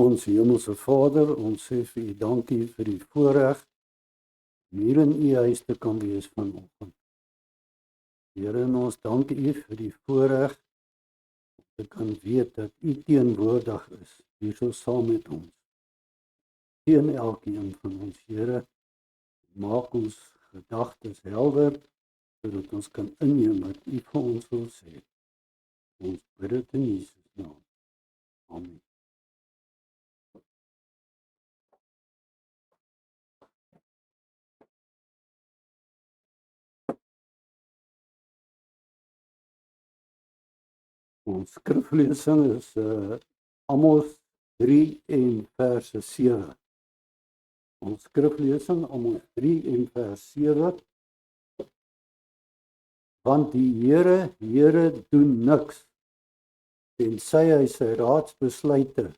ons hemelse Vader, ons sê vir U dankie vir die voorreg om hier in U huis te kan wees vanoggend. Here, en ons dank U vir die voorreg om te kan weet dat U teenwoordig is hier so saam met ons. Teen elkeen van ons, Here, maak ons gedagtes helder sodat ons kan inneem wat U vir ons wil sê. Ons bid dit in Jesus naam. Amen. Ons skriflesing is Amos 3 en verse 7. Ons skriflesing Amos 3 en vers 7. Want die Here doen niks tensy hy sy raadsbesluite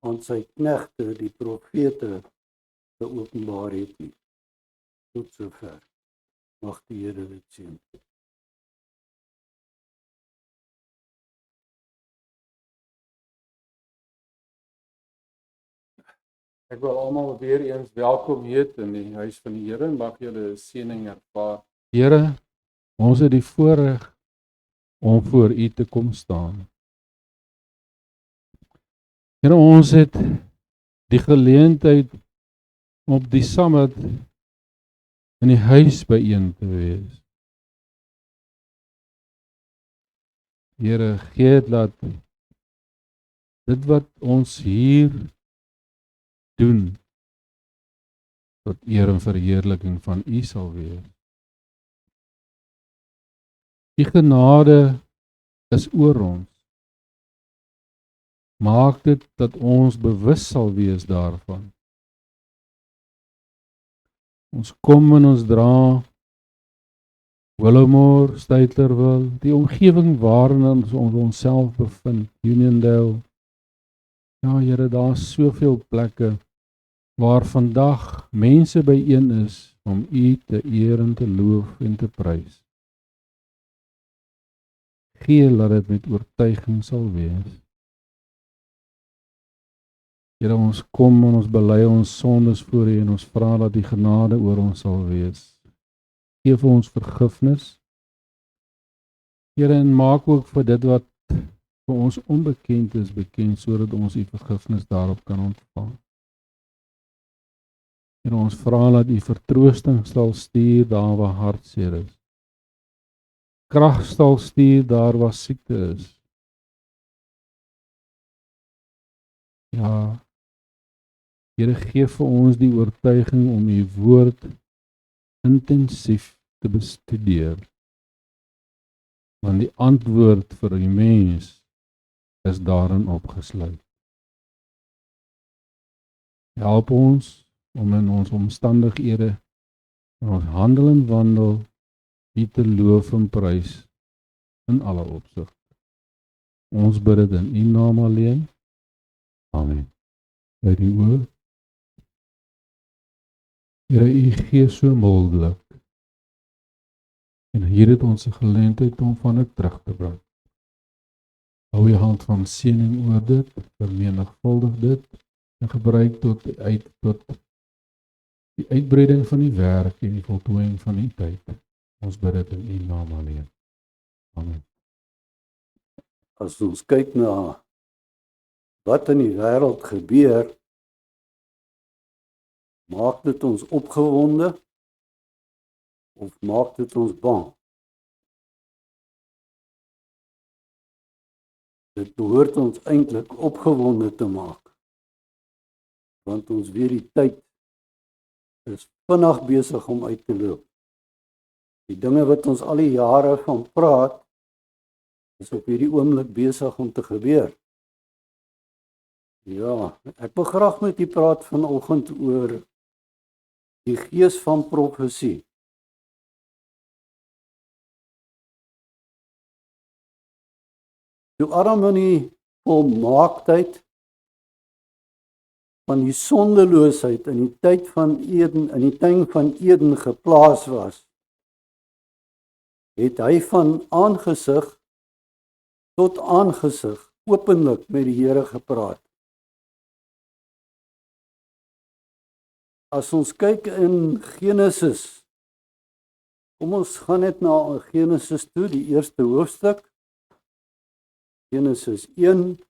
aan sy knegte, die profete, geopenbaar het nie. Tot sover. Mag die Here dit seën. Ek wil almal weer eens welkom heet in die huis van die Here en mag julle seëning ervaar. Here, ons het die voorreg om voor U te kom staan. Here, ons het die geleentheid om op die Sabbat in die huis byeen te wees. Here, gee dat dit wat ons hier doen tot eer en verheerliking van U sal wees. U genade is oor ons. Maak dit dat ons bewus sal wees daarvan. Ons kom en ons dra Willowmore, Stytlerville, die omgewing waarin ons onsself bevind, Uniondale. Ja, Here, daar is soveel plekke waar vandag mense byeen is om U te eer en te loof en te prys. Gee dat dit met oortuiging sal wees. Here, ons kom en ons bely ons sondes voor U en ons vra dat die genade oor ons sal wees. Gee vir ons vergifnis. Here, en maak ook vir dit wat vir ons onbekend is bekend, sodat ons U vergifnis daarop kan ontvang. Here, ons vra dat U vertroosting sal stuur daar waar hartseer is. Krag sal stuur daar waar siekte is. Ja, Here, gee vir ons die oortuiging om U woord intensief te bestudeer. Want die antwoord vir die mens is daarin opgesluit. Help ons om in ons omstandighede, in ons handel en wandel, U te loof en prys in alle opsigte. Ons bid dit in U naam alleen. Amen. By die woord. Here, U gee so mildelik. En hier het ons 'n geleentheid om van dit terug te bring. Hou U hand van seëning oor dit, vermenigvuldig dit en gebruik tot die uitbreiding van die werk en die voltooiing van die tyd. Ons bid dit in U naam alleen. Amen. As ons kyk na wat in die wêreld gebeur, maak dit ons opgewonde of maak dit ons bang? Dit behoort ons eintlik opgewonde te maak, want ons weet die tyd is vinnig besig om uit te loop. Die dinge wat ons al die jare van praat, is op hierdie oomblik besig om te gebeur. Ja, ek wil graag met u praat vanoggend oor die gees van profesie. Toe Adam in die volmaaktheid van die sondeloosheid in die tyd van Eden, in die tuin van Eden geplaas was, het hy van aangesig tot aangesig openlik met die Here gepraat. As ons kyk in Genesis, kom ons gaan net na Genesis toe, die eerste hoofstuk. Genesis 1.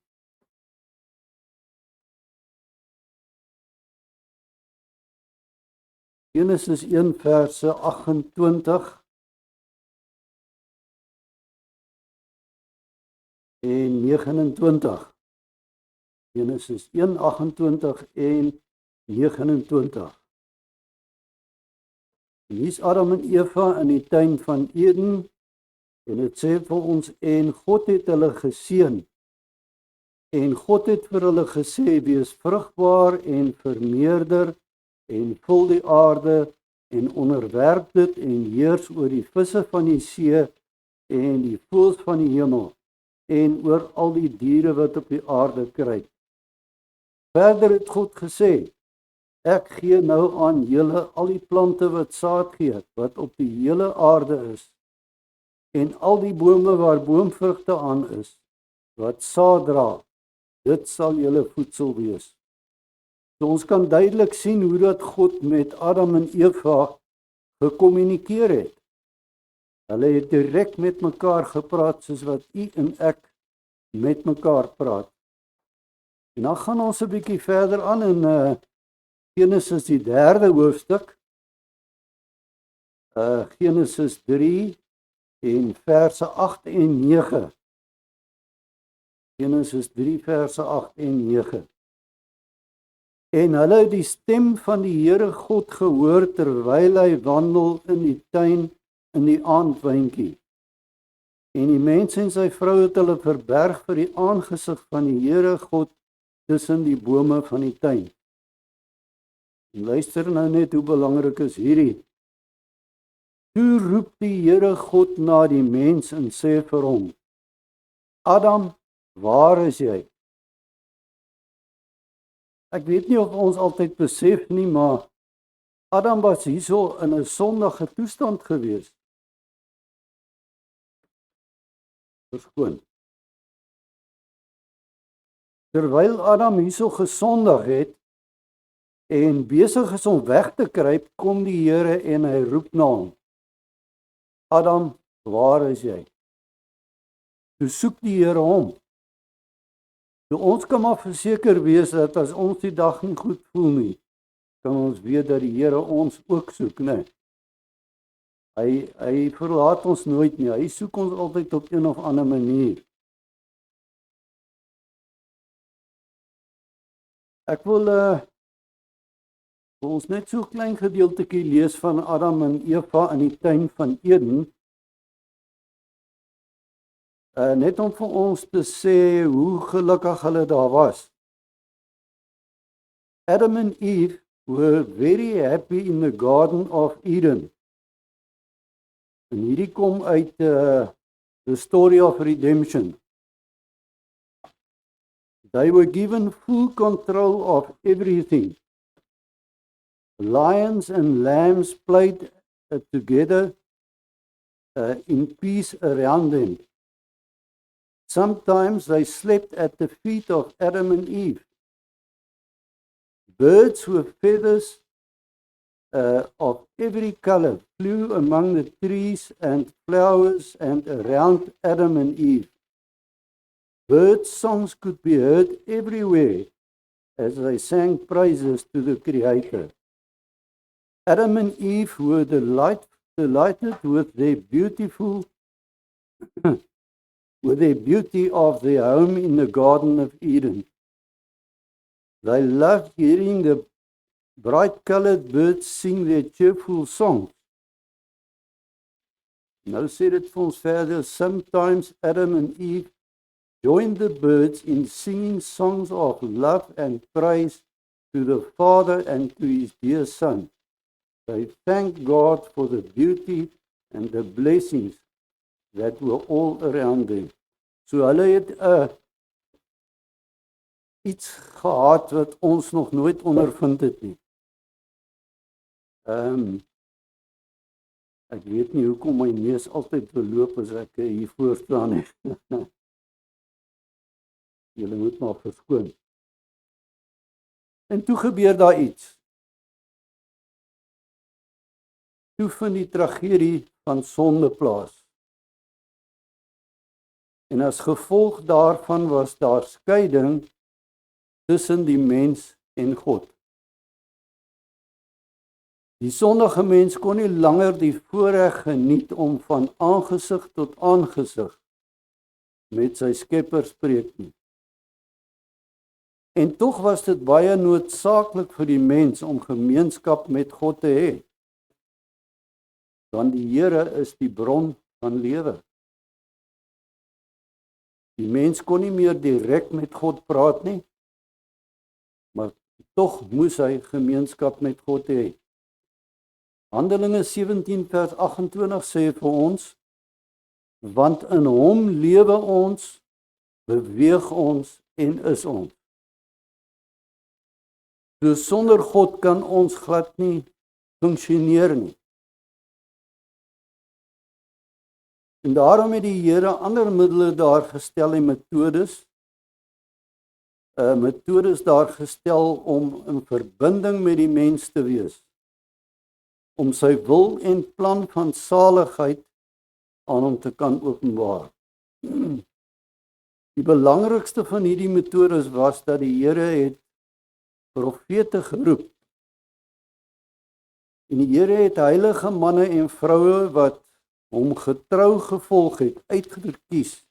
Genesis 1 verse 28 en 29. Genesis 1, 28 en 29. En hier is Adam en Eva in die tuin van Eden, en dit sê vir ons, en God het hulle geseën, en God het vir hulle gesê, wees vrugbaar en vermeerder, en vul die aarde, en onderwerp dit, en heers oor die visse van die see, en die voëls van die hemel, en oor al die diere wat op die aarde kruip. Verder het God gesê, ek gee nou aan julle al die plante wat saad gee, wat op die hele aarde is, en al die bome waar boomvrugte aan is, wat saad dra, dit sal julle voedsel wees. So ons kan duidelik sien hoe dat God met Adam en Eva gekommunikeer het. Hulle het direk met mekaar gepraat, soos wat u en ek met mekaar praat. En dan gaan ons 'n bietjie verder aan in Genesis die 3de hoofstuk, Genesis 3 en verse 8 en 9. Genesis 3 verse 8 en 9. En hulle het die stem van die Here God gehoor terwyl hy wandel in die tuin in die aandwyntjie. En die mens en sy vrou het hulle verberg vir die aangesig van die Here God tussen die bome van die tuin. En luister nou net hoe belangrik is hierdie. Toe roep die Here God na die mens en sê vir hom, Adam, waar is jy? Ek weet nie of ons altyd besef nie, maar Adam was hierso in 'n sondige toestand gewees. Verskoon. Terwyl Adam hierso gesondig het en besig is om weg te kruip, kom die Here en hy roep na hom. Adam, waar is jy? Toe soek die Here hom. So ons kan maar verseker wees dat as ons die dag nie goed voel nie, kan ons weet dat die Here ons ook soek, né? Hy verlaat ons nooit nie. Hy soek ons altyd op een of ander manier. Ek wil ons net so 'n klein gedeeltjie lees van Adam en Eva in die tuin van Eden. Net om vir ons te sê hoe gelukkig hulle daar was. Adam and Eve were very happy in the Garden of Eden. En hierdie kom uit the story of redemption. They were given full control of everything. Lions and lambs played together in peace around them. Sometimes they slept at the feet of Adam and Eve. Birds with feathers of every color flew among the trees and flowers and around Adam and Eve. Bird songs could be heard everywhere as they sang praises to the Creator. Adam and Eve were delighted with their beautiful with the beauty of their home in the Garden of Eden. They loved hearing the bright-colored birds sing their cheerful songs. Nou sê dit vir ons verder, sometimes Adam and Eve joined the birds in singing songs of love and praise to the Father and to his dear Son. They thanked God for the beauty and the blessings that were all around them. So hulle het iets gehad wat ons nog nooit ondervind het nie. Ek weet nie hoekom my neus altyd verloop as ek hier voor staan nie. Julle moet maar verskoon. En toe gebeur daar iets. toe vind die tragedie van sonde plaas. En as gevolg daarvan was daar skeiding tussen die mens en God. Die sondige mens kon nie langer die voorreg geniet om van aangesig tot aangesig met sy Skepper spreek nie. En tog was dit baie noodsaaklik vir die mens om gemeenskap met God te hê. Want die Here is die bron van lewe. Die mens kon nie meer direk met God praat nie, maar tog moes hy gemeenskap met God hê. Handelinge 17 vers 28 sê vir ons, want in hom lewe ons, beweeg ons en is ons. So sonder God kan ons glad nie funksioneer nie. En daarom het die Here ander middele daar gestel en metodes daar gestel om in verbinding met die mens te wees, om sy wil en plan van saligheid aan hom te kan openbaar. Die belangrikste van hierdie metodes was dat die Here het profete geroep. En die Here het heilige manne en vroue wat hom getrou gevolg het, uitgekies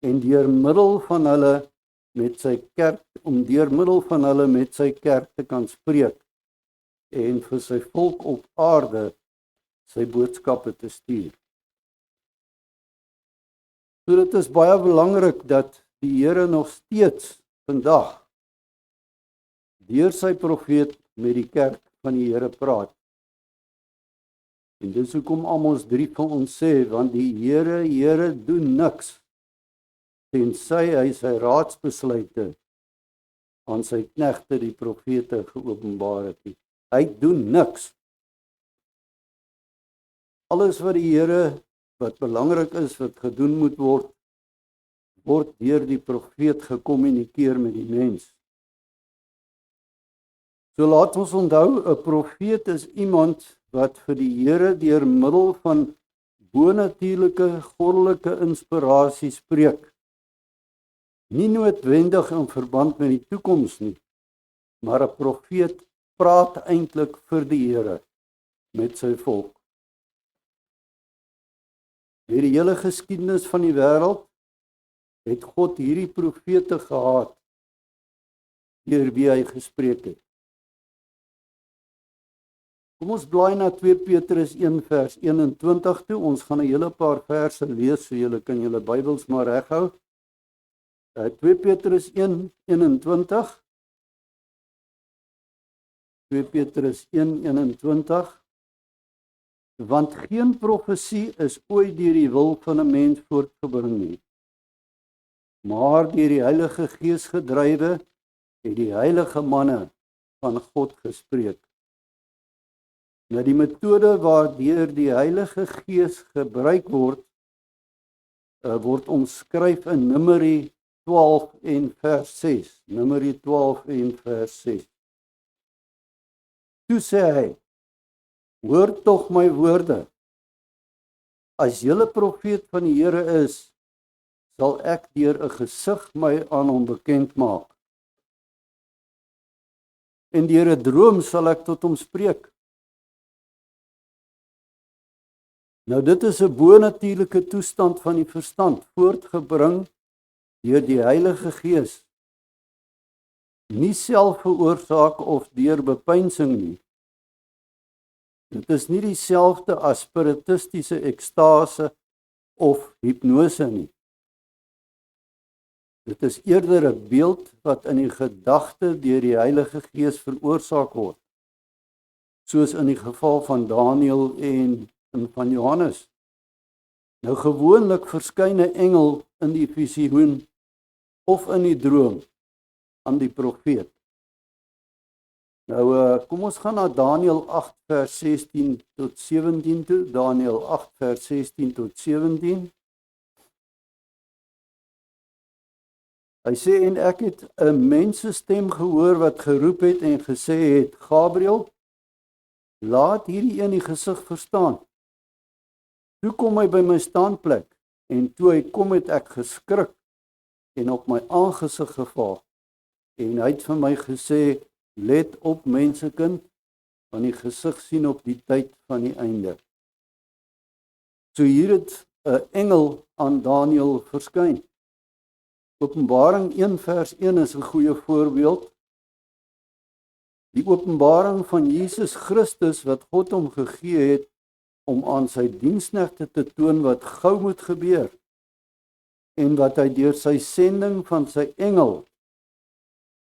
en deur middel van hulle met sy kerk te kan spreek en vir sy volk op aarde sy boodskappe te stuur. So dit is baie belangrik dat die Here nog steeds vandag deur sy profeet met die kerk van die Here praat. En dis hoekom Amos 3 vir ons sê, want die Here doen niks tensy hy sy raadsbesluite aan sy knegte die profete geopenbaar het nie. Hy doen niks. Alles wat die Here wat belangrik is wat gedoen moet word deur die profeet gekommunikeer met die mens. So laat ons onthou, 'n profeet is iemand wat vir die Here deur middel van bonatuurlike goddelike inspirasie spreek. Nie noodwendig in verband met die toekoms nie, maar 'n profeet praat eintlik vir die Here met sy volk. Deur die hele geskiedenis van die wêreld het God hierdie profete gehad deur wie hy gespreek het. Kom ons blaai na 2 Petrus 1 vers 21 toe. Ons gaan 'n hele paar verse lees, so julle kan julle Bybels maar reghou. 2 Petrus 1:21. 2 Petrus 1:21. Want geen profesie is ooit deur die wil van 'n mens voortgebring nie, maar deur die Heilige Gees gedrywe het die heilige manne van God gespreek. Nou die metode waardeur die Heilige Gees gebruik word omskryf in Numeri 12 en vers 6. Numeri 12 en vers 6. Toe sê hy, hoor tog my woorde, as julle profeet van die Here is, sal ek deur 'n gesig my aan hom bekend maak. En deur 'n droom sal ek tot hom spreek. Nou dit is 'n bonatuurlike toestand van die verstand, voortgebring deur die Heilige Gees. Nie self veroorsaak of deur bepeinsing nie. Dit is nie dieselfde as spiritistiese ekstase of hipnose nie. Dit is eerder 'n beeld wat in die gedagte deur die Heilige Gees veroorsaak word, soos in die geval van Daniël en van Johannes. Nou gewoonlik verskyn 'n engel in die visioen of in die droom aan die profeet. Nou kom ons gaan na Daniël 8 vers 16 tot 17 toe. Daniël 8 vers 16 tot 17. Hy sê, en ek het 'n mensestem gehoor wat geroep het en gesê het, Gabriël, laat hierdie een die gesig verstaan. Toe kom hy by my staanplek, en toe hy kom het ek geskrik, en op my aangesig geval, en hy het vir my gesê, let op mensekind, want die gesig sien op die tyd van die einde. So hier het 'n engel aan Daniël verskyn. Openbaring 1 vers 1 is 'n goeie voorbeeld. Die openbaring van Jesus Christus wat God hom gegee het om aan sy diensknegte te toon wat gou moet gebeur en wat hy deur sy sending van sy engel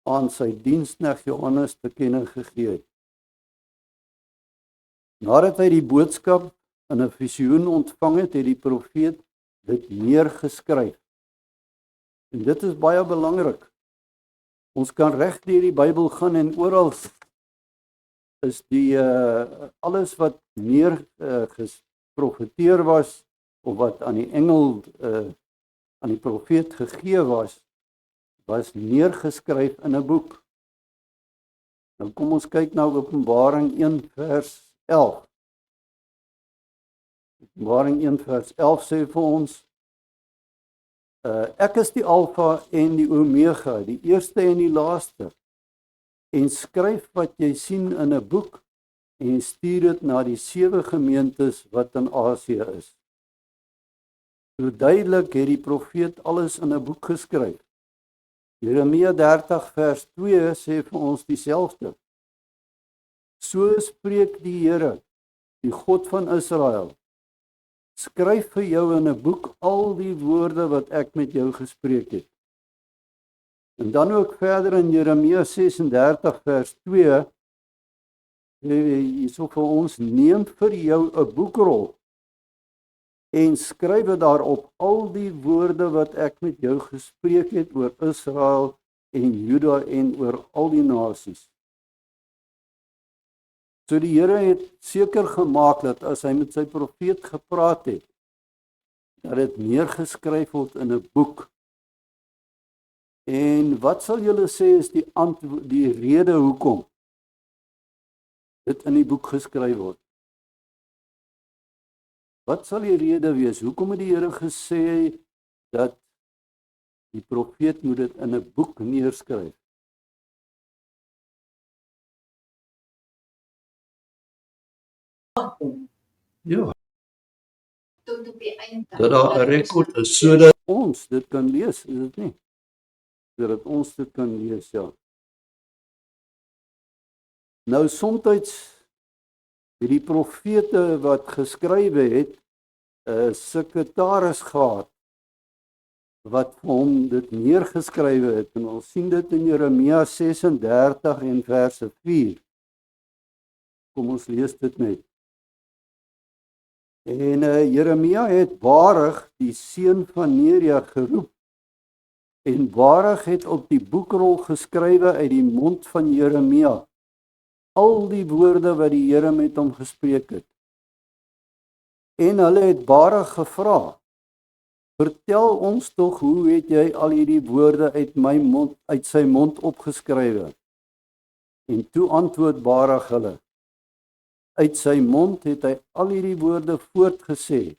aan sy diensknegt Johannes te kenne gegee het. Nadat hy die boodskap in 'n visioen ontvang het, het die profeet dit neergeskryf. En dit is baie belangrik. Ons kan reg deur die Bybel gaan en oral is die alles wat geprofeteer was of wat aan die engel aan die profeet gegee was neergeskryf in 'n boek. Nou kom ons kyk na Openbaring 1 vers 11. Openbaring 1 vers 11 sê vir ons, ek is die Alfa en die Omega, die eerste en die laaste. En skryf wat jy sien in 'n boek en stuur dit na die 7 gemeentes wat in Asië is. So duidelik het die profeet alles in 'n boek geskryf. Jeremia 30 vers 2 sê vir ons dieselfde. So spreek die Here, die God van Israel. Skryf vir jou in 'n boek al die woorde wat ek met jou gespreek het. En dan ook verder in Jeremia 36 vers 2, hierso vir ons, neem vir jou 'n boekrol en skryf dit daarop al die woorde wat ek met jou gespreek het oor Israel en Juda en oor al die nasies. So die Here het seker gemaak dat as hy met sy profeet gepraat het, dat dit neergeskryf word in 'n boek. En wat sal julle sê is die rede hoekom dit in die boek geskryf word? Wat sal die rede wees? Hoekom het die Here gesê dat die profeet moet dit in 'n boek neerskryf? Ja, tot op die einde. dat daar 'n rekord is sodat ons dit kan lees, is dit nie? Sodat ons dit kan lees, ja. Nou soms het die profete wat geskrywe het 'n sekretaris gehad wat vir hom dit neergeskrywe het, en ons sien dit in Jeremia 36 en verse 4. Kom ons lees dit net. En Jeremia het Baruch, die seun van Neria, geroep. En Baruch het op die boekrol geskrywe uit die mond van Jeremia al die woorde wat die Here met hom gespreek het. En hulle het Baruch gevra, vertel ons tog, hoe het jy al hierdie woorde uit sy mond opgeskrywe? En toe antwoord Baruch hulle, uit sy mond het hy al hierdie woorde voortgesê,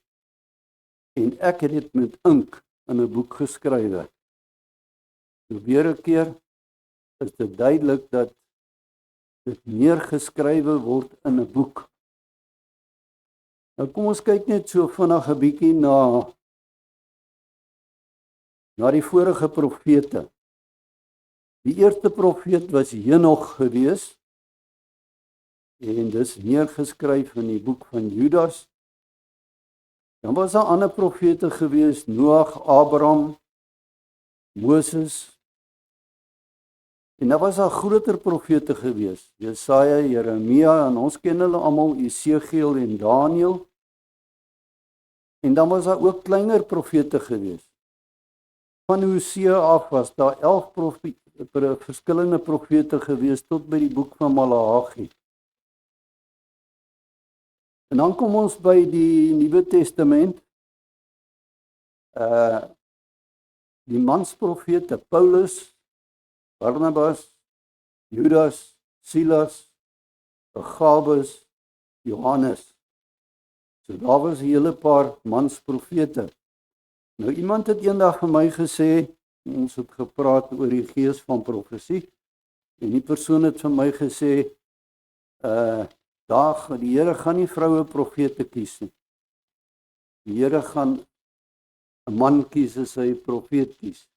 en ek het dit met ink in 'n boek geskrywe. So weer 'n keer is dit duidelik dat dit neergeskrywe word in 'n boek. Nou kom ons kyk net so vinnig 'n bietjie na die vorige profete. Die eerste profeet was Henog gewees, en dis neergeskryf in die boek van Judas. Dan was daar ander profete gewees, Noag, Abraham, Moses. En daar was daar groter profete gewees, Jesaja, Jeremia, en ons ken hulle almal, Esegiel en Daniël. En dan was daar ook kleiner profete gewees. Van Hosea af was daar 11 verskillende profete gewees tot by die boek van Maleagi. En dan kom ons by die Nuwe Testament. Die mansprofete Paulus, Barnabas, Judas, Silas, Agabus, Johannes. So daar was 'n hele paar mans profete. Nou iemand het eendag vir my gesê, ons het gepraat oor die gees van profesie, en die persoon het vir my gesê, die Here gaan nie vroue profete kies nie. Die Here gaan 'n man kies as hy profeet kies.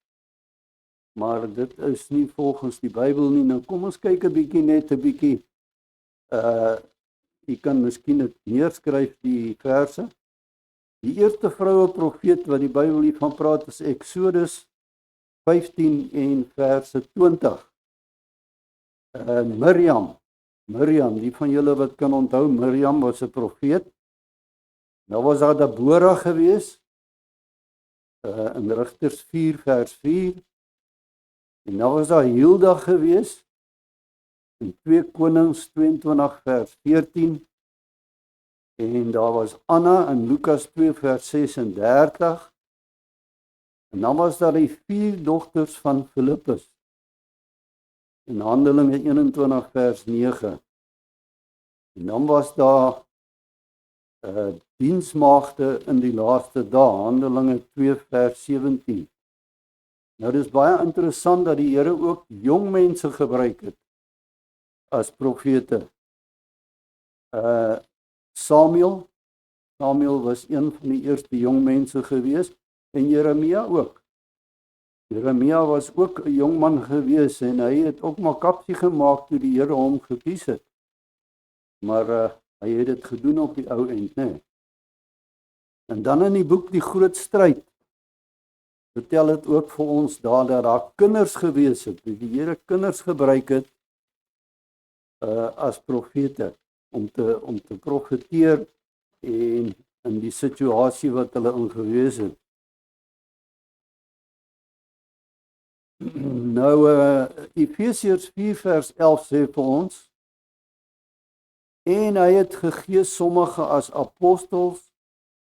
Maar dit is nie volgens die Bybel nie. Nou kom ons kyk 'n bietjie net 'n bietjie. Jy kan miskien dit neerskryf die verse. Die eerste vroue profeet wat die Bybel hiervan praat is Eksodus 15 en verse 20. Miriam, die van julle wat kan onthou, Miriam was 'n profeet. Nou was daar Debora gewees, in Rigters 4 vers 4. En nou was daar Hilda gewees, in 2 Konings 22 vers 14. En daar was Anna in Lukas 2 vers 36. En dan was daar die 4 dogters van Filippus, in Handelinge 21 vers 9. En dan was daar diensmaagde in die laaste dae, Handelinge 2 vers 17. Nou dis baie interessant dat die Here ook jong mense gebruik het as profete. Samuel was een van die eerste jong mense gewees, en Jeremia ook. Jeremia was ook 'n jong man gewees, en hy het ook maar kapsie gemaak toe die Here hom gekies het. Maar hy het dit gedoen op die ou end, né? En dan in die boek Die Groot Stryd vertel dit ook vir ons dat daar kinders gewees het, die Here kinders gebruik het as profete om te profeteer en in die situasie wat hulle in gewees het. Nou Efesiërs 4 vers 11 sê vir ons, en hy het gegee sommige as apostels,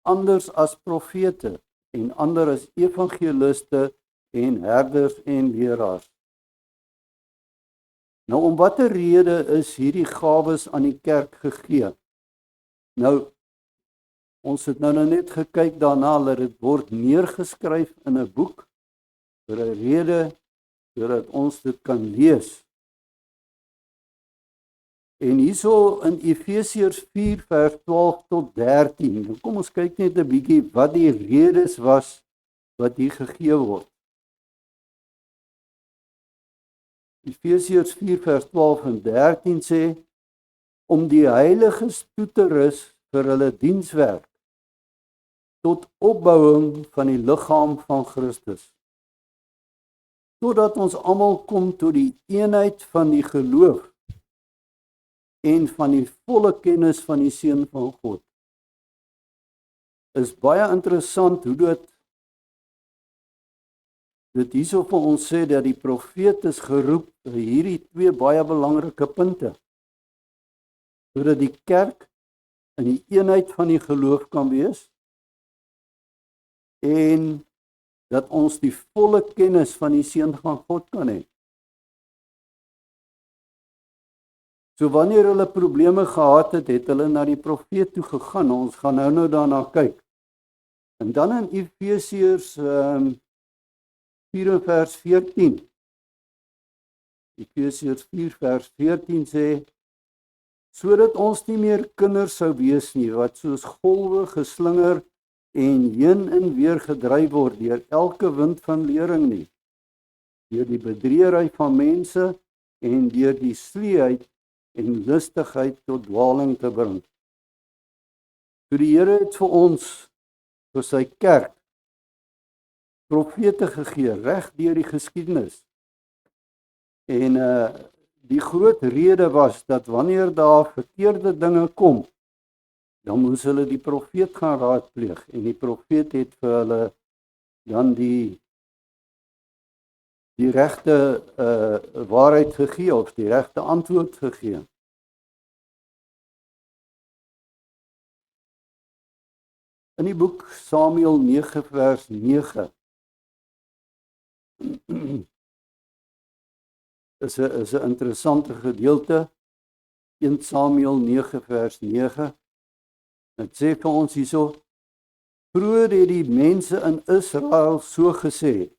anders as profete, en ander as evangeliste en herders en leraars. Nou om watter rede is hierdie gawes aan die kerk gegee? Nou, ons het nou net gekyk daarna dat dit word neergeskryf in 'n boek vir 'n rede sodat ons dit kan lees. En hierso in Efesiërs 4 vers 12 tot 13. Nou kom ons kyk net 'n bietjie wat die redes was wat hier gegee word. Efesiërs 4 vers 12 en 13 sê, om die heiliges toe te rus vir hulle dienswerk, tot opbouing van die liggaam van Christus, totdat ons almal kom tot die eenheid van die geloof en van die volle kennis van die Seun van God. Is baie interessant hoe dit hierso vir ons sê dat die profeet is geroep vir hierdie 2 baie belangrike punte, sodat die kerk in die eenheid van die geloof kan wees en dat ons die volle kennis van die Seun van God kan hê. So wanneer hulle probleme gehad het hulle na die profeet toe gegaan. Ons gaan nou daarna kyk. En dan in Efesiërs 4 vers 14. Efesiërs 4 vers 14 sê, sodat ons nie meer kinders sou wees nie, wat soos golwe geslinger en heen en weer gedryf word deur elke wind van lering nie, deur die bedriegery van mense en deur die sluiheid en lustigheid tot dwaling te bring. So die Here het vir ons, vir sy kerk, profete gegee, reg deur die geskiedenis. En die groot rede was, dat wanneer daar verkeerde dinge kom, dan moes hulle die profeet gaan raadpleeg, en die profeet het vir hulle dan die regte waarheid gegee, of die regte antwoord gegee. In die boek Samuel 9 vers 9 is 'n interessante gedeelte. 1 Samuel 9 vers 9. Dit sê vir ons hierso: vroeër het die mense in Israel so gesê,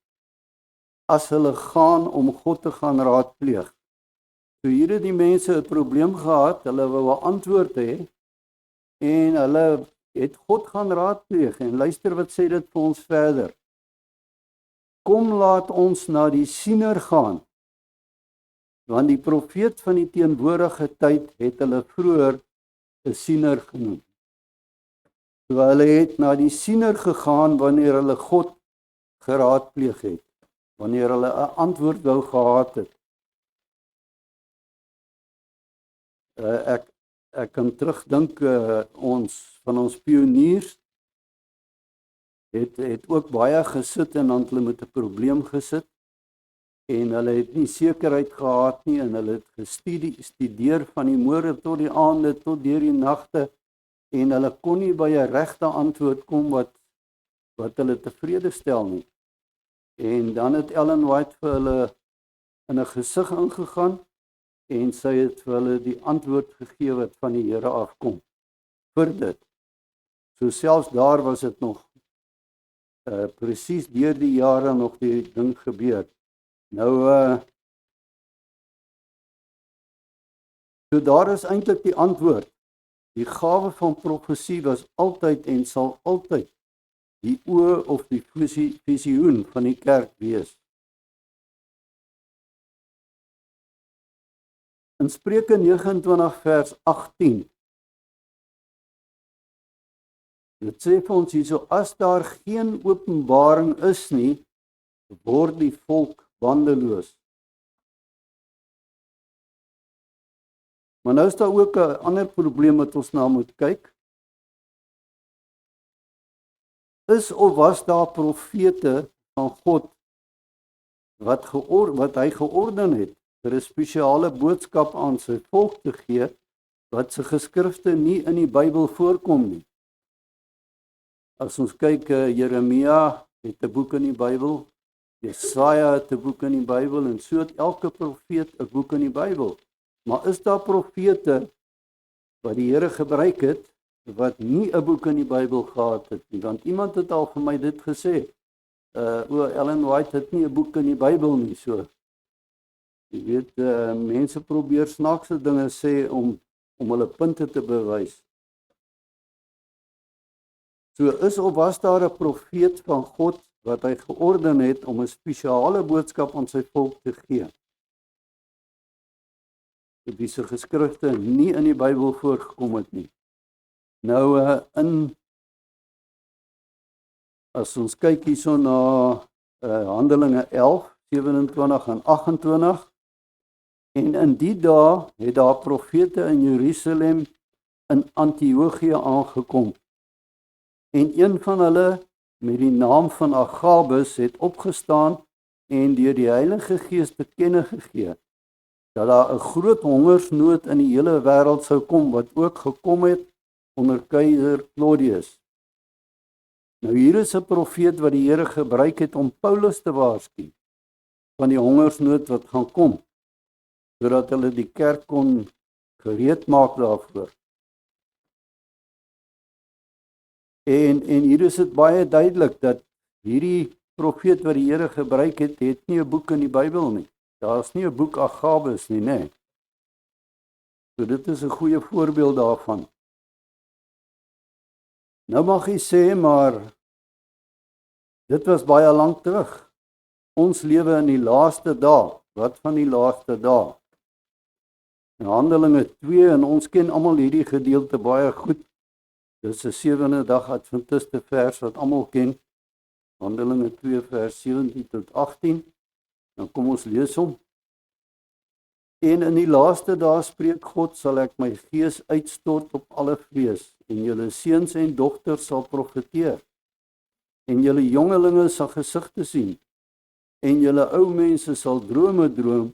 as hulle gaan om God te gaan raadpleeg. So hier het die mense 'n probleem gehad, hulle wou 'n antwoord hê en hulle het God gaan raadpleeg. En luister wat sê dit vir ons verder. Kom laat ons na die siener gaan, want die profeet van die teenwoordige tyd het hulle vroeër 'n siener genoem. So hulle het na die siener gegaan wanneer hulle God geraadpleeg het, wanneer hulle 'n antwoord wou gehad het. Ek kan terugdink ons pioniers het ook baie gesit en dan hulle met 'n probleem gesit en hulle het nie sekerheid gehad nie en hulle het gestudeer van die môre tot die aande tot deur die nagte en hulle kon nie by 'n regte antwoord kom wat hulle tevrede stel nie. En dan het Ellen White vir hulle in 'n gesig ingegaan en sy het vir hulle die antwoord gegee wat van die Here afkom vir dit. So selfs daar was dit nog presies deur die jare nog die ding gebeur. Nou so daar is eintlik die antwoord. Die gawe van profesie was altyd en sal altyd die oë of die visioen van die kerk wees. In Spreuke 29 vers 18. Dit sê vir ons hierso: as daar geen openbaring is nie, word die volk bandeloos. Maar nou is daar ook 'n ander probleem wat ons na moet kyk. Is of was daar profete van God wat hy georden het vir 'n spesiale boodskap aan sy volk te gee wat se geskrifte nie in die Bybel voorkom nie. As ons kyk, Jeremia het 'n boek in die Bybel, Jesaja het 'n boek in die Bybel en so het elke profeet 'n boek in die Bybel. Maar is daar profete wat die Here gebruik het wat nie 'n boek in die Bybel gehad het nie? Want iemand het al vir my dit gesê. Ellen White het nie 'n boek in die Bybel nie, so. Jy weet, mense probeer snaakse dinge sê om hulle punte te bewys. So is of was daar 'n profeet van God wat hy georden het om 'n spesiale boodskap aan sy volk te gee. Die se geskrifte nie in die Bybel voorgekom het nie. Nou as ons kyk hierso na Handelinge 11, 27 en 28 en in die dae het daar profete in Jerusalem in Antiochië aangekom. En een van hulle met die naam van Agabus het opgestaan en deur die Heilige Gees te kenne gegee dat daar 'n groot hongersnood in die hele wêreld sou kom wat ook gekom het onder keiser Claudius. Nou hier is 'n profeet wat die Here gebruik het om Paulus te waarsku van die hongersnood wat gaan kom, sodat hulle die kerk kon gereed maak daarvoor. En hier is dit baie duidelik dat hierdie profeet wat die Here gebruik het, het nie 'n boek in die Bybel nie. Daar's nie 'n boek Agabus nie, nê. So dit is 'n goeie voorbeeld daarvan. Nou mag jy sê, maar dit was baie lank terug. Ons lewe in die laaste dae. Wat van die laaste dae? In Handelinge 2 en ons ken almal hierdie gedeelte baie goed. Dis 'n sewende dag Adventiste vers wat almal ken. Handelinge 2 vers 17 tot 18. Dan kom ons lees hom. En in die laaste dae spreek God, sal ek my gees uitstort op alle vlees, en julle seuns en dogters sal profeteer, en julle jongelinge sal gesigte sien, en julle ou mense sal drome droom,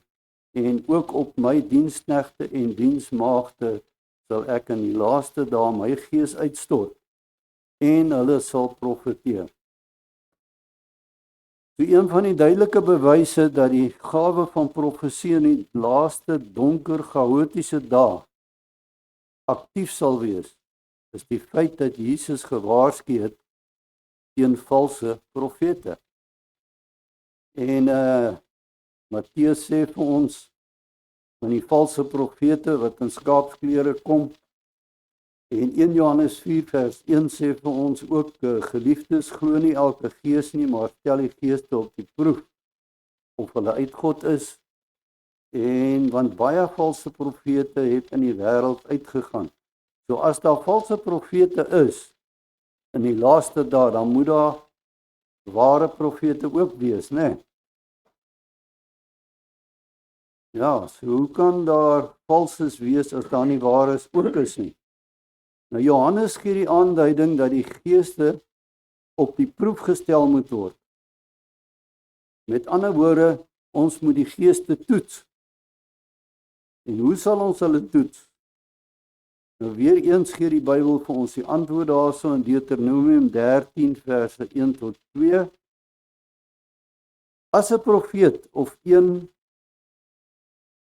en ook op my diensknegte en diensmaagde sal ek in die laaste dae my gees uitstort, en hulle sal profeteer. So een van die duidelike bewyse dat die gawe van profesie in die laaste donker chaotiese dae aktief sal wees, is die feit dat Jesus gewaarsku het teen valse profete. En Matteus sê vir ons van die valse profete wat in skaapsklere kom. En 1 Johannes 4 vers 1 sê vir ons ook, geliefdes, glo nie elke gees nie, maar stel die geeste op die proef of hulle uit God is. En want baie valse profete het in die wêreld uitgegaan. So as daar valse profete is in die laaste dae, dan moet daar ware profete ook wees, né? Ja, so hoe kan daar valses wees as daar nie wares ook is nie? Nou Johannes gee die aanduiding dat die geeste op die proef gestel moet word. Met ander woorde, ons moet die geeste toets. En hoe sal ons hulle toets? Nou weer eens gee die Bybel vir ons die antwoord daarso in Deuteronomium 13 verse 1 tot 2. As 'n profeet of een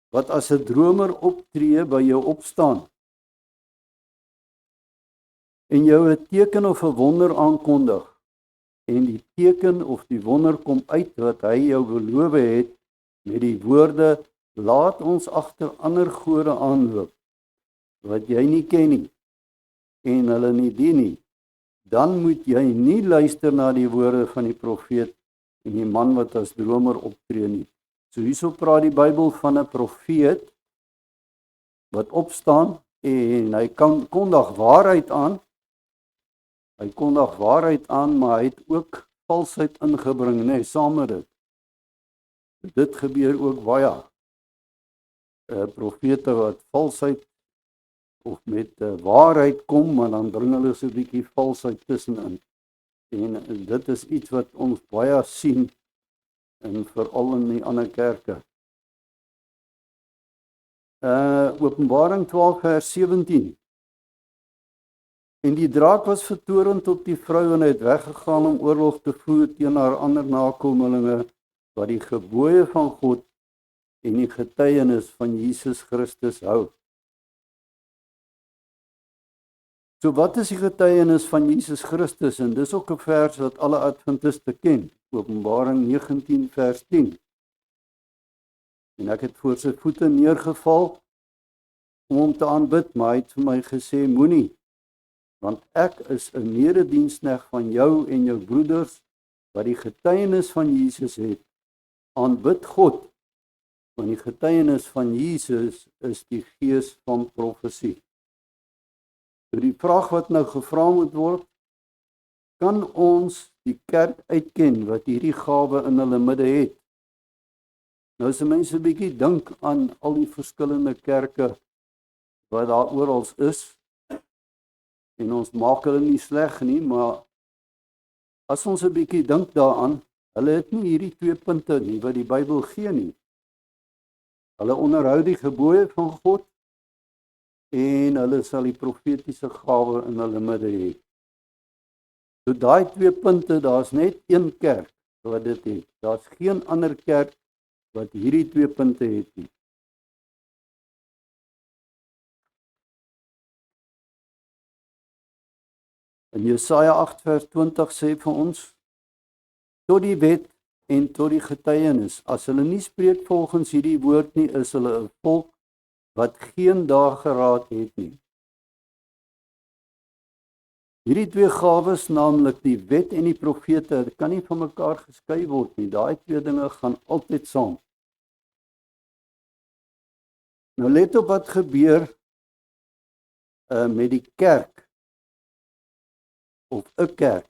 wat as 'n dromer optree by jou opstaan en jou 'n teken of 'n wonder aankondig en die teken of die wonder kom uit wat hy jou beloof het met die woorde, laat ons agter ander gode aanloop wat jy nie ken nie en hulle nie dien nie, dan moet jy nie luister na die woorde van die profeet en die man wat as dromer optree nie. So hierso praat die Bybel van 'n profeet wat opstaan en hy kondig waarheid aan. Hy kondig waarheid aan, maar hy het ook valsheid ingebring, né, saam met dit. Dit gebeur ook baie. Profete wat valsheid of met waarheid kom, maar dan bring hulle so 'n bietjie valsheid tussenin. En dit is iets wat ons baie sien en veral in die ander kerke. Openbaring 12 vers 17. En die draak was vertorend op die vrou en hy het weggegaan om oorlog te voer teen haar ander nakommelinge wat die gebooie van God en die getuienis van Jesus Christus hou. So wat is die getuienis van Jesus Christus? En dis ook 'n vers wat alle Adventiste ken, Openbaring 19 vers 10. En ek het voor sy voete neergeval om hom te aanbid, maar hy het vir my gesê, moenie, want ek is 'n medediensknegt van jou en jou broeders wat die getuienis van Jesus het. Aanbid God, want die getuienis van Jesus is die gees van profesie. So die vraag wat nou gevra moet word, kan ons die kerk uitken wat hierdie gawe in hulle midde het? Nou as mense 'n bietjie dink aan al die verskillende kerke wat daar oral is, en ons maak hulle nie sleg nie, maar as ons 'n bietjie dink daaraan, hulle het nie hierdie 2 punte nie wat die Bybel gee nie. Hulle onderhou die gebooie van God en hulle sal die profetiese gawe in hulle midde hê. So daai 2 punte, daar's net een kerk wat dit het. Daar's geen ander kerk wat hierdie 2 punte het nie. In Jesaja 8 vers 20 sê vir ons, tot die wet en tot die getuienis, as hulle nie spreek volgens hierdie woord nie, is hulle 'n volk wat geen dageraad het nie. Hierdie 2 gawes, naamlik die wet en die profete, dit kan nie van mekaar geskei word nie. Daai 2 dinge gaan altyd saam. Nou let op wat gebeur met die kerk of 'n kerk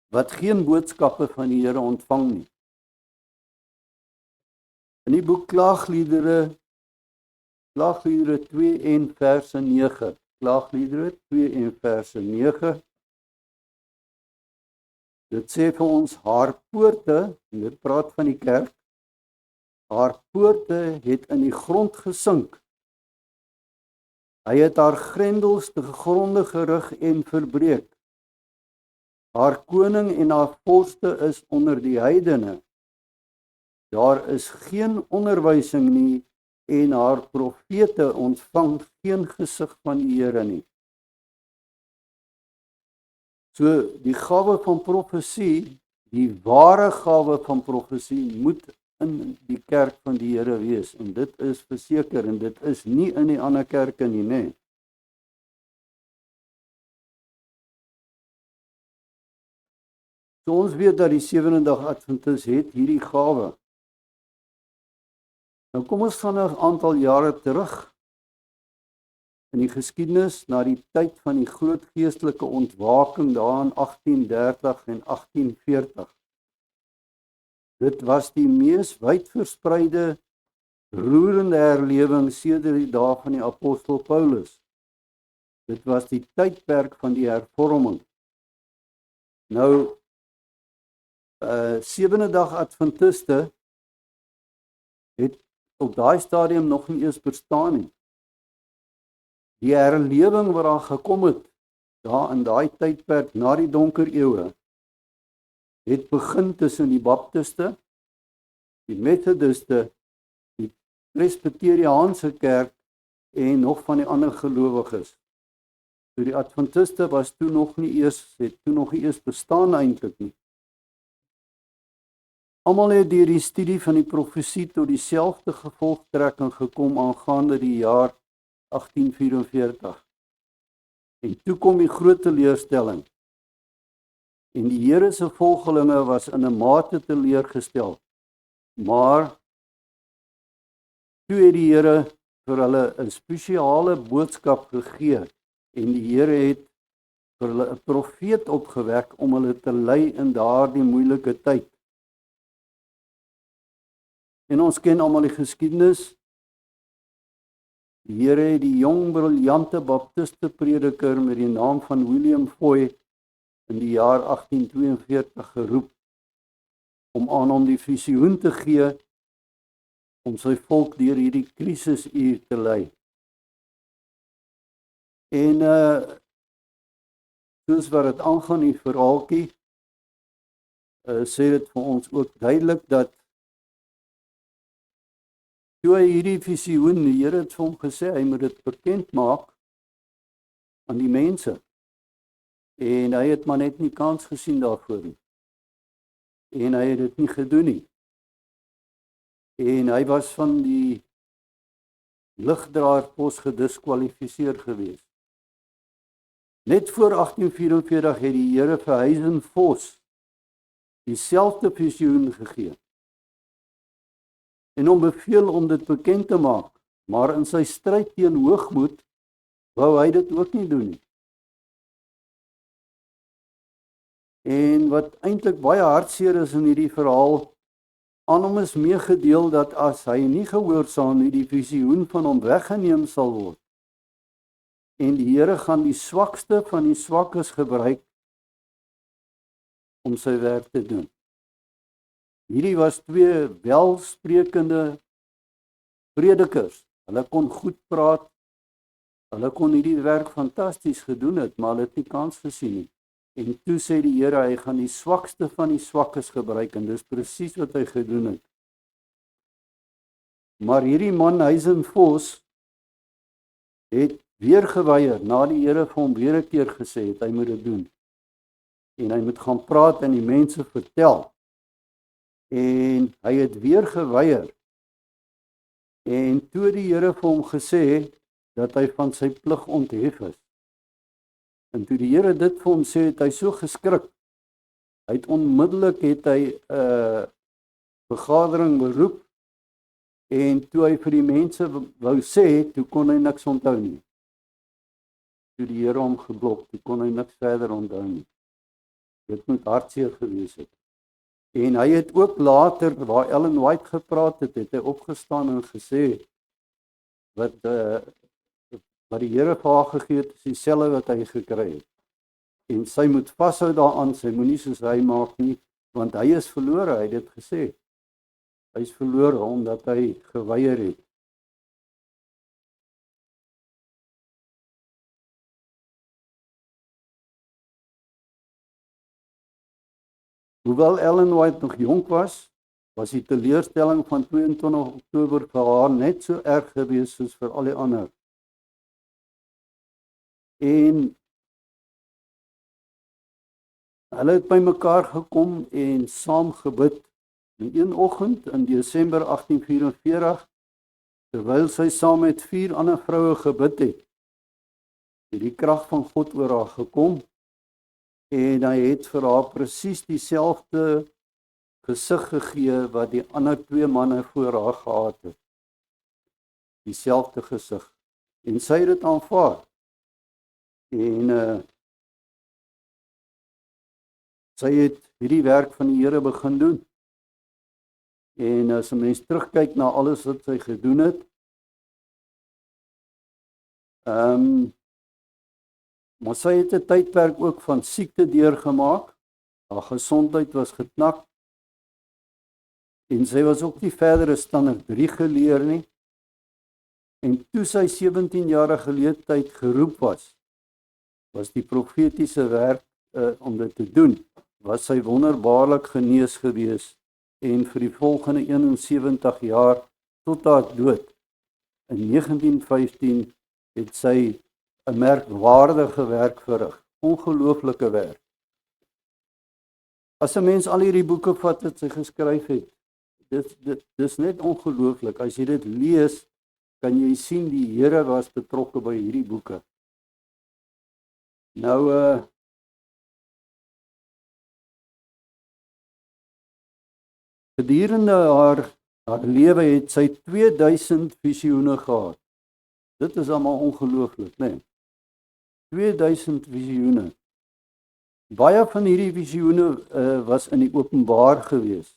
wat geen boodskappe van die Here ontvang nie. In die boek Klaagliedere 2 en verse 9. Klaagliedere 2 en verse 9. Dit sê vir ons, haar poorte, en dit praat van die kerk, haar poorte het in die grond gesink. Hy het haar grendels te gronde gerig en verbreek. Haar koning en haar vorste is onder die heidene. Daar is geen onderwysing nie en haar profete ontvang geen gesig van die Here nie. So die gawe van profesie, die ware gawe van profesie moet in die kerk van die Here wees, en dit is verseker, en dit is nie in die ander kerke nie, nê. So ons weet dat die Sewende Dag Adventis het hierdie gawe. Nou kom ons gaan 'n aantal jare terug in die geskiedenis na die tyd van die groot geestelike ontwaking daar in 1830 en 1840. Dit was die mees wydverspreide roerende herlewing sedert die dae van die apostel Paulus. Dit was die tydperk van die hervorming. Nou, Sewende Dag Adventiste het op daai stadium nog nie eens bestaan nie. Die herlewing wat daar gekom het, daar in daai tydperk na die donker eeue, het begin tussen die Baptiste, die Methodiste, die Presbyteriaanse kerk en nog van die ander gelowiges. So die Adventiste was toe nog nie eers bestaan eintlik nie. Almal het deur die studie van die profesie tot dieselfde gevolgtrekking gekom aangaande die jaar 1844. En toe kom die groot teleurstelling. En die Here se volgelinge was in 'n mate teleurgestel. Maar toe het die Here vir hulle 'n spesiale boodskap gegee en die Here het vir hulle 'n profeet opgewek om hulle te lei in daardie moeilike tyd. En ons ken almal die geskiedenis. Die Here het die jong briljante baptiste prediker met die naam van William Foy in die jaar 1842 geroep om aan hom die visioen te gee om sy volk deur hierdie krisisuur te lei. En soos wat dit aangaan die verhaaltjie, sê dit vir ons ook duidelik dat toe hy hierdie visioen, die Here het vir hom gesê, hy moet dit bekend maak aan die mense. En hy het maar net nie kans gesien daarvoor nie. En hy het dit nie gedoen nie. En hy was van die ligdraerpos gediskwalifiseer gewees. Net voor 1844 het die Here vir Huizen Vos dieselfde visioen gegee. En hom beveel om dit bekend te maak, maar in sy stryd teen hoogmoed wou hy dit ook nie doen nie. En wat eintlik baie hartseer is in hierdie verhaal, aan hom is meegedeel dat as hy nie gehoorsaam nie, die visioen van hom weggeneem sal word. En die Here gaan die swakste van die swakkes gebruik om sy werk te doen. Hierdie was twee welsprekende predikers. Hulle kon goed praat. Hulle kon hierdie werk fantasties gedoen het, maar hulle het nie kans gesien nie. En toe sê die Here, hy gaan die swakste van die swakkes gebruik, en dis presies wat hy gedoen het. Maar hierdie man, Huizen Vos, het weer geweier, na die Here vir hom weer 'n keer gesê het, hy moet dit doen. En hy moet gaan praat en die mense vertel. En hy het weer geweier. En toe die Here vir hom gesê dat hy van sy plig onthef is. En toe die Here dit vir hom sê, het hy so geskrik. Hy het onmiddellik 'n vergadering beroep, en toe hy vir die mense wou sê, toe kon hy niks onthou nie. Toe die Here hom geblok, toe kon hy niks verder onthou nie. Dit moet hartseer gewees het. En hy het ook later, waar Ellen White gepraat het, het hy opgestaan en gesê, wat die Here vir haar gegee het, is dieselfde wat hy gekry het. En sy moet vashou daaraan, sy moenie soos hy maak nie, want hy is verlore, hy het dit gesê. Hy is verlore, omdat hy geweier het. Hoewel Ellen White nog jonk was, was die teleurstelling van 22 Oktober vir haar net so erg gewees soos vir al die ander. En hulle het by mekaar gekom en saam gebid. En een oggend in Desember 1844, terwyl sy saam met 4 ander vroue gebid het die krag van God oor haar gekom en hy het vir haar presies dieselfde gesig gegee wat die ander 2 manne voor haar gehad het. Dieselfde gesig. En sy het dit aanvaar. En sy het hierdie werk van die Here begin doen. En as 'n mens terugkyk na alles wat sy gedoen het, maar sy het 'n tydperk ook van siekte deurgemaak. Haar gesondheid was geknak. En sy was ook nie verder as standaard 3 geleer nie. En toe sy 17-jarige leeftyd geroep was die profetiese werk om dit te doen, was sy wonderbaarlik genees gewees en vir die volgende 71 jaar tot haar dood in 1915 het sy 'n merkwaardige werk verrig, ongelooflike werk. As 'n mens al hierdie boeke vat wat sy geskryf het, dis net ongelooflik. As jy dit lees, kan jy sien die Here was betrokke by hierdie boeke. Nou gedurende haar lewe het sy 2000 visioene gehad. Dit is almal ongelooflik, né? 2000 visioene. Baie van hierdie visioene was in die openbaar gewees.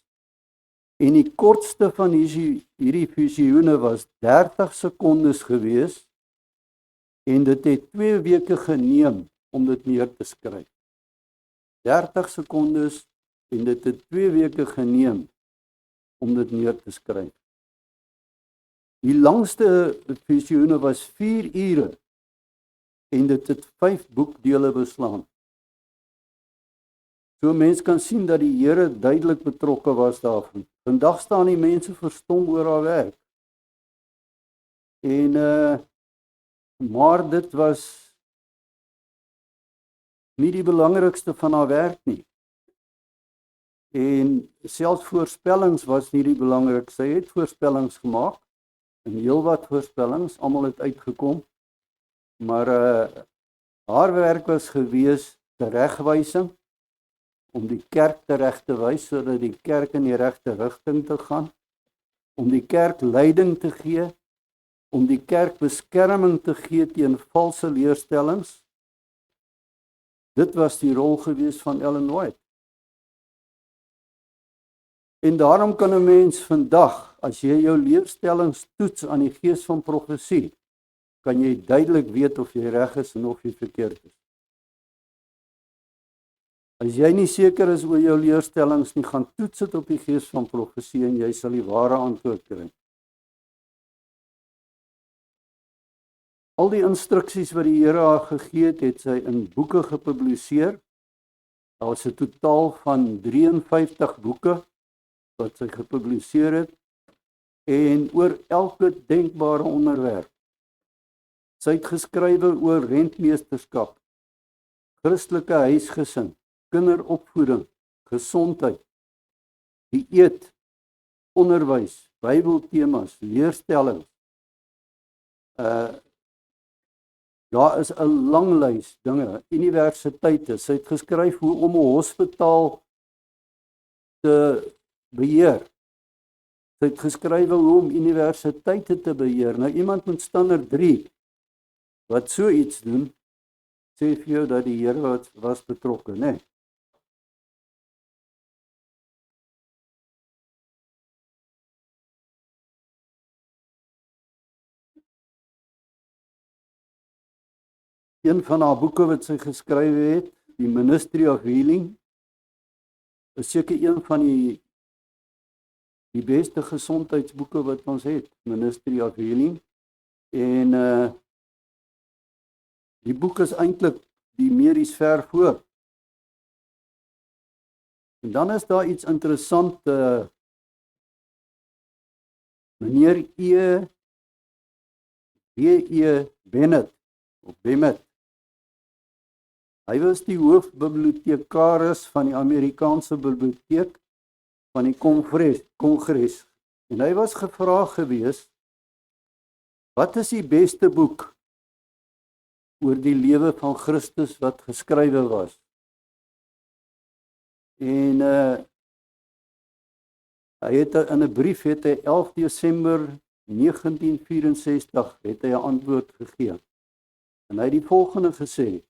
En die kortste van hierdie visioene was 30 sekondes gewees en dit het 2 weke geneem om dit neer te skryf. 30 sekondes en dit het 2 weke geneem om dit neer te skryf. Die langste visioene was 4 ure en dit het 5 boekdele beslaan. So mens kan sien dat die Here duidelik betrokke was daarvan. Vandag staan die mense verstom oor haar werk. En maar dit was nie die belangrikste van haar werk nie. En selfs voorspellings was nie die belangrikste. Sy het voorspellings gemaak. En heelwat voorspellings, almal het uitgekom. Maar haar werk was gewees teregwysing, om die kerk reg te wys sodat die kerk in die regte rigting te gaan, om die kerk leiding te gee, om die kerk beskerming te gee teen valse leerstellings. Dit was die rol gewees van Ellen White. En daarom kan 'n mens vandag, as jy jou leerstellings toets aan die gees van profesie, kan jy duidelik weet of jy reg is en of jy verkeerd is. As jy nie seker is oor jou leerstellings nie, gaan toets dit op die gees van profesie en jy sal die ware antwoord kry. Al die instruksies wat die Here haar gegee het sy in boeke gepubliseer. Daar was 'n totaal van 53 boeke wat sy gepubliseer het en oor elke denkbare onderwerp. Sy het geskrywe oor rentmeesterskap, Christelike huisgesin, kinderopvoeding, gesondheid, dieet, onderwys, Bybeltemas, leerstellings. Daar is 'n lang lys dinge, universiteite. Sy het geskryf hoe om 'n hospitaal te beheer. Sy het geskryf hoe om universiteite te beheer. Nou iemand met standaard 3 wat so iets doen, sê vir jou dat die Here was betrokke, né? Een van haar boeke wat sy geskryf het, die Ministry of Healing, is seker een van die beste gesondheidsboeke wat ons het, Ministry of Healing. En die boek is eintlik die medies ver voor. En dan is daar iets interessant Meneer W.E. Bennett, of Bennett. Hy was die hoofbibliotekaris van die Amerikaanse biblioteek van die Kongres. En hy was gevra gewees, wat is die beste boek oor die lewe van Christus wat geskrywe was? En hy het in 'n brief het hy 11 Desember 1964 het hy 'n antwoord gegee. En hy het die volgende gesê: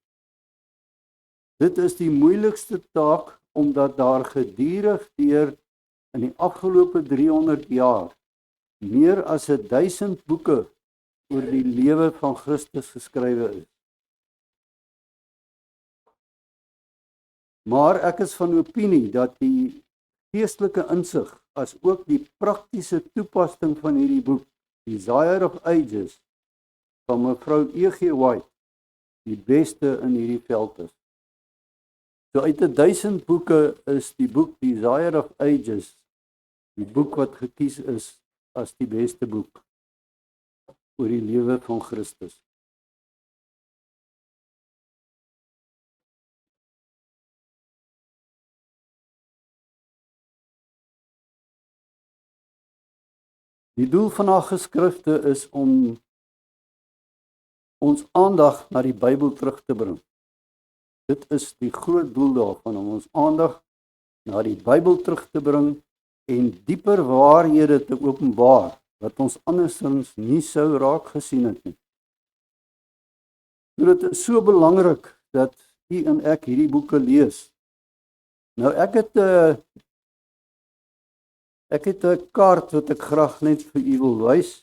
dit is die moeilikste taak omdat daar gedurig deur in die afgelope 300 jaar meer as 1000 boeke oor die lewe van Christus geskrywe is. Maar ek is van opinie dat die geestelike insig as ook die praktiese toepassing van hierdie boek, Desire of Ages, van mevrou E.G. White, die beste in hierdie veld is. So uit 1000 boeke is die boek Desire of Ages die boek wat gekies is as die beste boek oor die lewe van Christus. Die doel van haar geskrifte is om ons aandag na die Bybel terug te bring. Dit is die groot doel daarvan, om ons aandag na die Bybel terug te bring en dieper waarhede te openbaar wat ons andersins nie sou raak gesien het nie. So dit is so belangrik dat u en ek hierdie boeke lees. Nou ek het 'n kaart wat ek graag net vir u wil wys.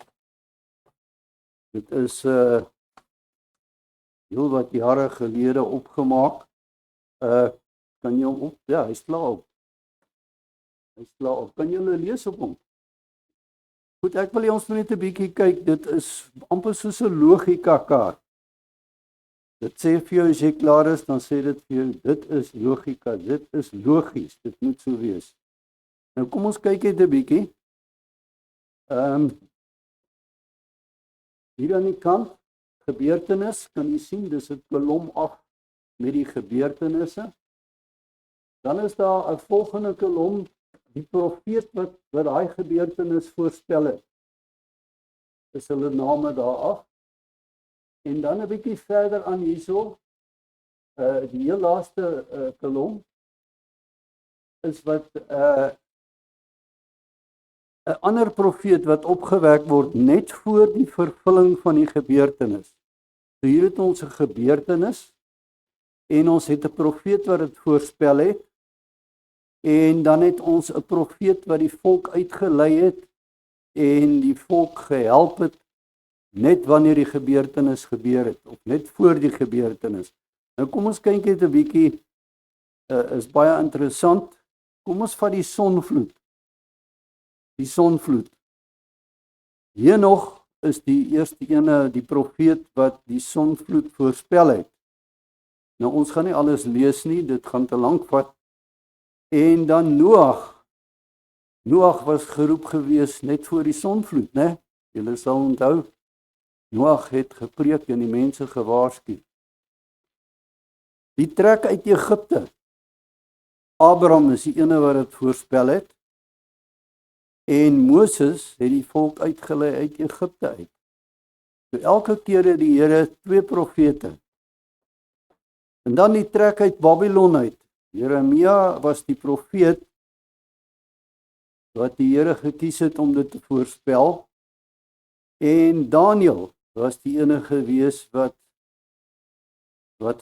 Dit is heel wat jare gelede opgemaak. Kan jy hom op? Ja, hy sla op. Kan jy hulle lees op hom? Goed, ek wil ons net 'n bietjie kyk. Dit is amper soos 'n logika kaart. Dit sê vir jou as jy klaar is, dan sê dit vir jou, dit is logika, dit is logies, dit moet so wees. Nou kom ons kyk net 'n bietjie. Hier aan die kant, gebeurtenis, kan jy sien, dis 'n kolom af met die gebeurtenisse. Dan is daar 'n volgende kolom, die profeet wat daai gebeurtenis voorspel het. Dis hulle name daar af. En dan 'n bietjie verder aan hierso, die heel laaste kolom is wat 'n ander profeet wat opgewek word net voor die vervulling van die gebeurtenis. So hier het ons 'n gebeurtenis en ons het 'n profeet wat dit voorspel het. En dan het ons 'n profeet wat die volk uitgelei het en die volk gehelp het net wanneer die gebeurtenis gebeur het of net voor die gebeurtenis. Nou kom ons kyk net 'n bietjie, is baie interessant. Kom ons vat die sonvloed. Die sonvloed. Henog is die eerste ene, die profeet wat die sonvloed voorspel het. Nou ons gaan nie alles lees nie, dit gaan te lank vat. En dan Noag. Noag was geroep gewees net voor die sonvloed, né? Julle sal onthou, Noag het gepreek en die mense gewaarsku. Die trek uit Egipte. Abraham is die ene wat dit voorspel het. En Moses het die volk uitgelei uit Egipte uit. So elke keer het die Here 2 profete. En dan die trek uit Babylon uit. Jeremia was die profeet wat die Here gekies het om dit te voorspel. En Daniël was die enige gewees wat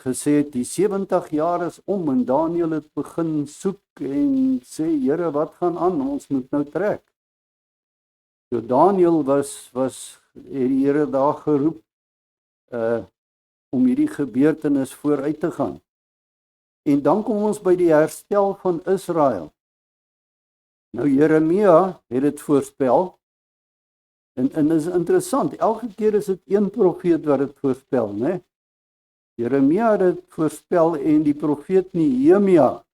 gesê het die 70 jaar is om en Daniël het begin soek en sê Here, wat gaan aan? Ons moet nou trek. So Daniël het die Here daar geroep om hierdie gebeurtenis vooruit te gaan. En dan kom ons by die herstel van Israel. Nou Jeremia het dit voorspel. En is interessant, elke keer is dit een profeet wat dit voorspel, né? Jeremia het dit voorspel en die profeet Nehemia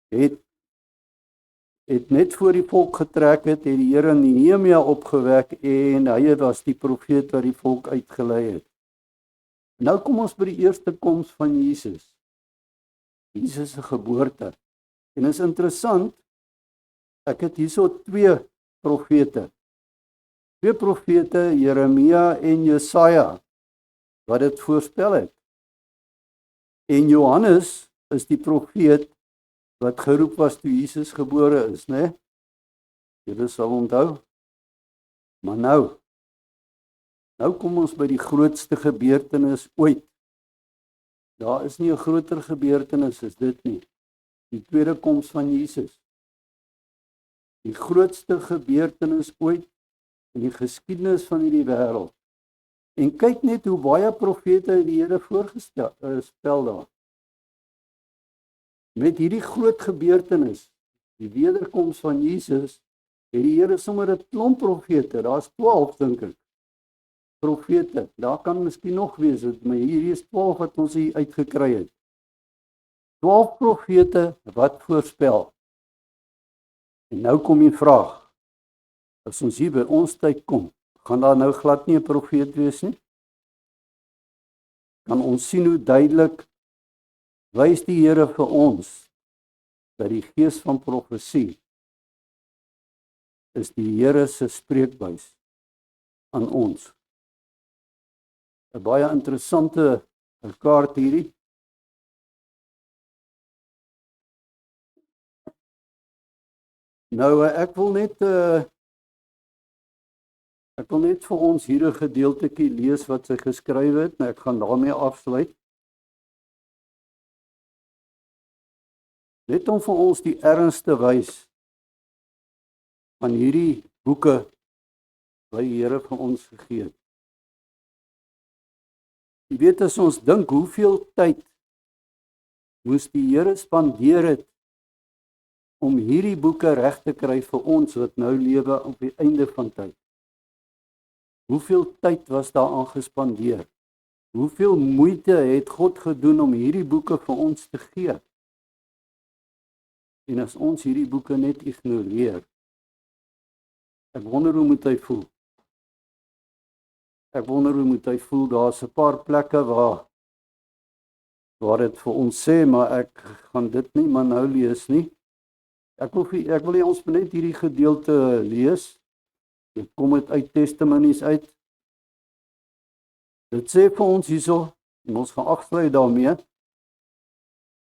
het het net voor die volk getrek het die Here Nehemia opgewek en hy was die profeet wat die volk uitgelei het. Nou kom ons by die eerste koms van Jesus. Jesus se geboorte. En is interessant, ek het hierso twee profete. Twee profete, Jeremia en Jesaja, wat dit voorspel het. En Johannes is die profeet wat geroep was toe Jesus gebore is, né? Julle sal onthou. Maar nou kom ons by die grootste gebeurtenis ooit. Daar is nie 'n groter gebeurtenis as dit nie. Die tweede koms van Jesus. Die grootste gebeurtenis ooit in die geskiedenis van hierdie wêreld. En kyk net hoe baie profete die Here voorgespel daar. Met hierdie groot gebeurtenis, die wederkoms van Jesus, het die Here sommer 'n klomp profete, daar's 12 dink ek. Profete, daar kan miskien nog wees, maar hier is 12 wat ons hier uitgekry het. 12 profete wat voorspel. En nou kom die vraag, as ons hier by ons tyd kom, gaan daar nou glad nie 'n profeet wees nie? Kan ons sien hoe duidelik wys die Here vir ons dat die gees van profesie is die Here se spreekbuis aan ons. 'n Baie interessante kaart hierdie. Nou ek wil net vir ons hier 'n gedeeltetjie lees wat sy geskryf het, en ek gaan daarmee afsluit. Net om vir ons die erns te wys van hierdie boeke wat die Here vir ons gegee het. Jy weet, as ons dink hoeveel tyd moes die Here spandeer het om hierdie boeke reg te kry vir ons wat nou lewe op die einde van tyd. Hoeveel tyd was daaraan gespandeer? Hoeveel moeite het God gedoen om hierdie boeke vir ons te gee? En as ons hierdie boeke net ignoreer, ek wonder hoe moet hy voel? Ek wonder hoe moet hy voel? Daar's 'n paar plekke waar dit vir ons sê, maar ek gaan dit nie maar nou lees nie. Ek wil hê ons moet net hierdie gedeelte lees. Dit kom uit Testamonies uit. Dit sê vir ons hierso, en ons gaan afsluit daarmee.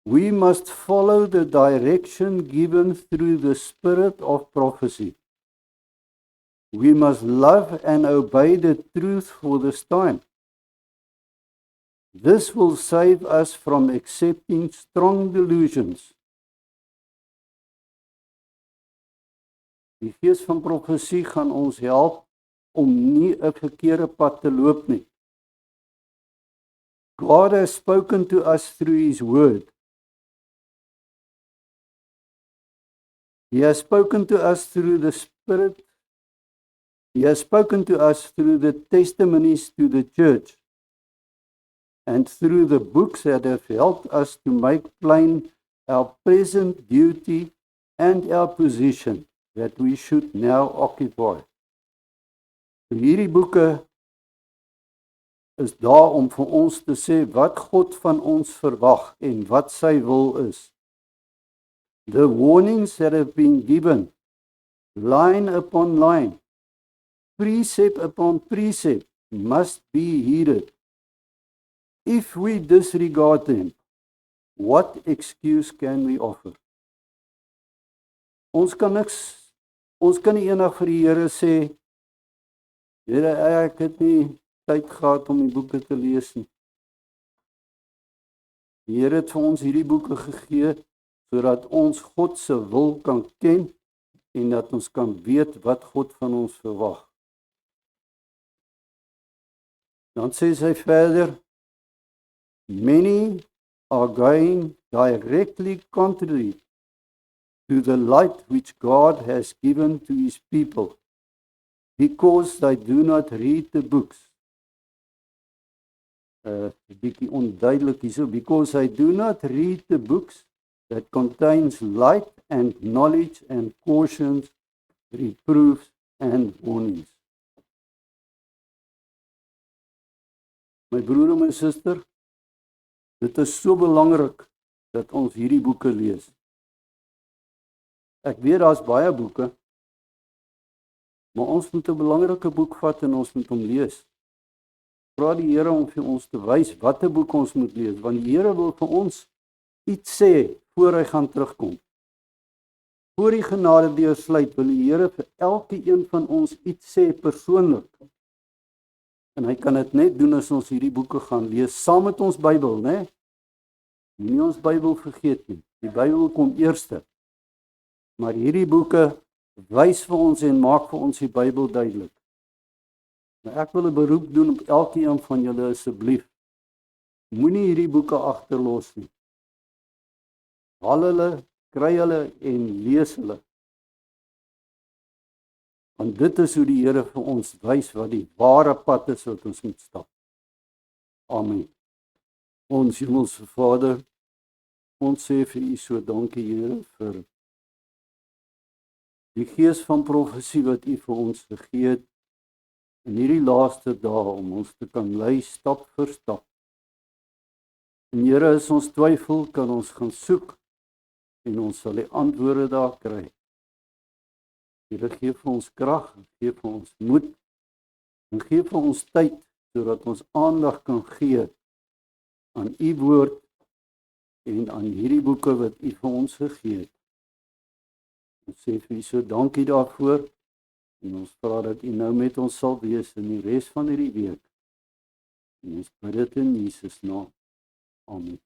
We must follow the direction given through the spirit of prophecy. We must love and obey the truth for this time. This will save us from accepting strong delusions. Die gees van profesie gaan ons help om nie 'n verkeerde pad te loop nie. God has spoken to us through His word. He has spoken to us through the Spirit. He has spoken to us through the testimonies to the church and through the books that have helped us to make plain our present duty and our position that we should now occupy. Hierdie boeke is daar om vir ons te sê wat God van ons verwag en wat sy wil is. The warnings that have been given, line upon line, precept upon precept, must be heeded. If we disregard them, what excuse can we offer? Ons kan nie eendag vir die Here sê, Here, ek het nie tyd gehad om die boeke te lees nie. Die Here het vir ons hierdie boeke gegee, sodat ons God se wil kan ken, en dat ons kan weet wat God van ons verwag. Dan sê sy verder, many are going directly contrary to the light which God has given to His people, because they do not read the books. Bietjie onduidelik hierso, because they do not read the books that contains light and knowledge and cautions, reproofs and warnings. My broer en my suster, dit is so belangrik dat ons hierdie boeke lees. Ek weet daar's baie boeke, maar ons moet 'n belangrike boek vat en ons moet hom lees. Vra die Here om vir ons te wys watter boek ons moet lees, want die Here wil vir ons iets sê voor hy gaan terugkom. Voor die genade deur sluit, wil die Here vir elke een van ons iets sê persoonlik. En hy kan dit net doen as ons hierdie boeke gaan lees saam met ons Bybel, né? Moenie ons Bybel vergeet nie. Die Bybel kom eerste. Maar hierdie boeke wys vir ons en maak vir ons die Bybel duidelik. Nou ek wil 'n beroep doen op elkeen van julle asseblief. Moenie hierdie boeke agterlos nie. Haal hulle, kry hulle en lees hulle. Want dit is hoe die Here vir ons wys wat die ware pad is wat ons moet stap. Amen. Ons hemelse Vader, ons sê vir U so dankie Here vir die gees van profesie wat U vir ons gegee het in hierdie laaste dae om ons te kan lei stap vir stap. En Here, as ons twyfel, kan ons gaan soek en ons sal die antwoorde daar kry. Here, gee vir ons krag, gee vir ons moed en gee vir ons tyd sodat ons aandag kan gee aan U woord en aan hierdie boeke wat U vir ons gegee het. Ons sê vir U so dankie daarvoor en ons vra dat U nou met ons sal wees in die res van hierdie week. En ons bid dit in Jesus naam. Amen.